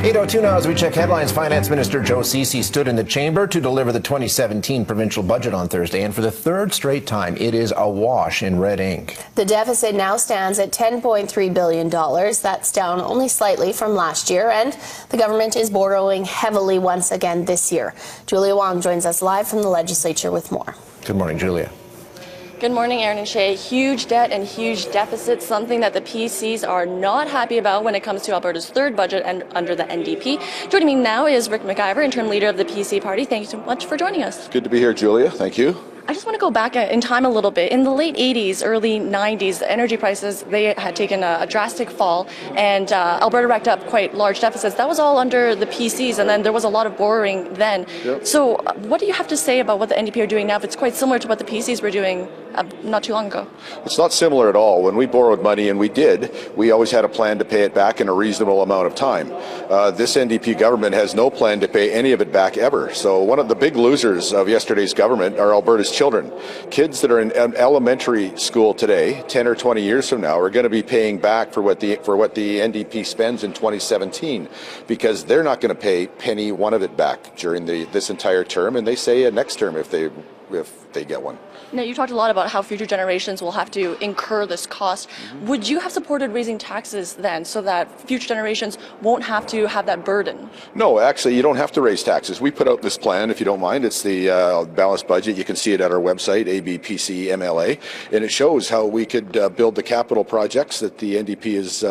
8:02 now as we check headlines. Finance Minister Joe Ceci stood in the chamber to deliver the 2017 provincial budget on Thursday, and for the third straight time, it is awash in red ink. The deficit now stands at $10.3 billion. That's down only slightly from last year, and the government is borrowing heavily once again this year. Julia Wong joins us live from the legislature with more. Good morning, Julia. Good morning, Aaron and Shay. Huge debt and huge deficits, something that the PCs are not happy about when it comes to Alberta's third budget and under the NDP. Joining me now is Rick McIver, interim leader of the PC party. Thank you so much for joining us. Good to be here, Julia. Thank you. I just want to go back in time a little bit. In the late 80s, early 90s, the energy prices, they had taken a drastic fall, and Alberta racked up quite large deficits. That was all under the PCs, and then there was a lot of borrowing then. Yep. So what do you have to say about what the NDP are doing now if it's quite similar to what the PCs were doing not too long ago? It's not similar at all. When we borrowed money, and we did, we always had a plan to pay it back in a reasonable amount of time. This NDP government has no plan to pay any of it back ever. So one of the big losers of yesterday's government are Alberta's children. Kids that are in elementary school today, 10 or 20 years from now, are going to be paying back for what the NDP spends in 2017, because they're not going to pay penny one of it back during this entire term, and they say next term if they get one. Now, you talked a lot about how future generations will have to incur this cost. Mm-hmm. Would you have supported raising taxes then so that future generations won't have to have that burden? No, actually, you don't have to raise taxes. We put out this plan, if you don't mind. It's the balanced budget. You can see it at our website, ABPCMLA, and it shows how we could build the capital projects that the NDP is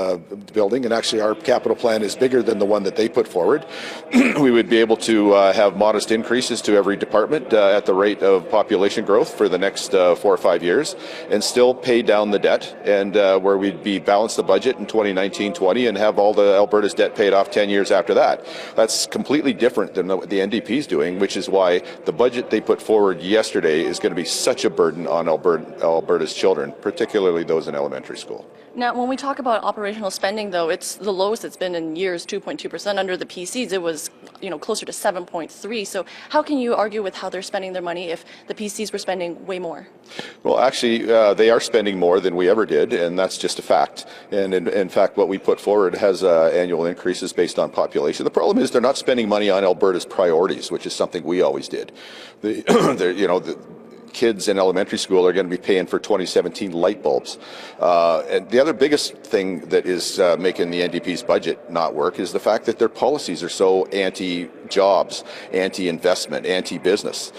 building. And actually, our capital plan is bigger than the one that they put forward. We would be able to have modest increases to every department at the rate of population growth for the next 4 or 5 years, and still pay down the debt, and where we'd be balance the budget in 2019-20 and have all the Alberta's debt paid off 10 years after that. That's completely different than what the NDP is doing, which is why the budget they put forward yesterday is going to be such a burden on Alberta's children, particularly those in elementary school. Now, when we talk about operational spending, though, it's the lowest it's been in years, 2.2%. Under the PCs, it was, closer to 7.3. So how can you argue with how they're spending their money if the PCs were spending way more? Well, actually, they are spending more than we ever did, and that's just a fact. And in fact, what we put forward has annual increases based on population. The problem is they're not spending money on Alberta's priorities, which is something we always did. The kids in elementary school are going to be paying for 2017 light bulbs. And the other biggest thing that is making the NDP's budget not work is the fact that their policies are so anti-jobs, anti-investment, anti-business.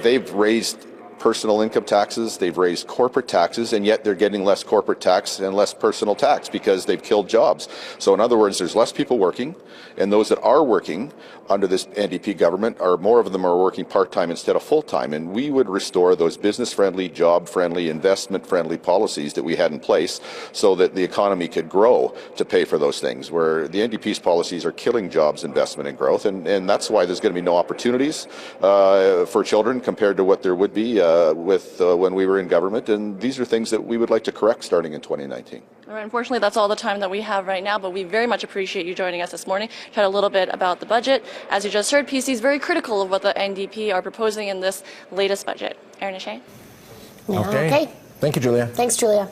They've raised personal income taxes, they've raised corporate taxes, and yet they're getting less corporate tax and less personal tax because they've killed jobs. So in other words, there's less people working, and those that are working under this NDP government more of them are working part-time instead of full-time, and we would restore those business-friendly, job-friendly, investment-friendly policies that we had in place so that the economy could grow to pay for those things, where the NDP's policies are killing jobs, investment, and growth, and that's why there's going to be no opportunities for children compared to what there would be when we were in government, and these are things that we would like to correct starting in 2019. All right, unfortunately, that's all the time that we have right now, but we very much appreciate you joining us this morning. Chat a little bit about the budget. As you just heard, PC is very critical of what the NDP are proposing in this latest budget. Aaron and Shay? Okay. Thank you, Julia. Thanks, Julia.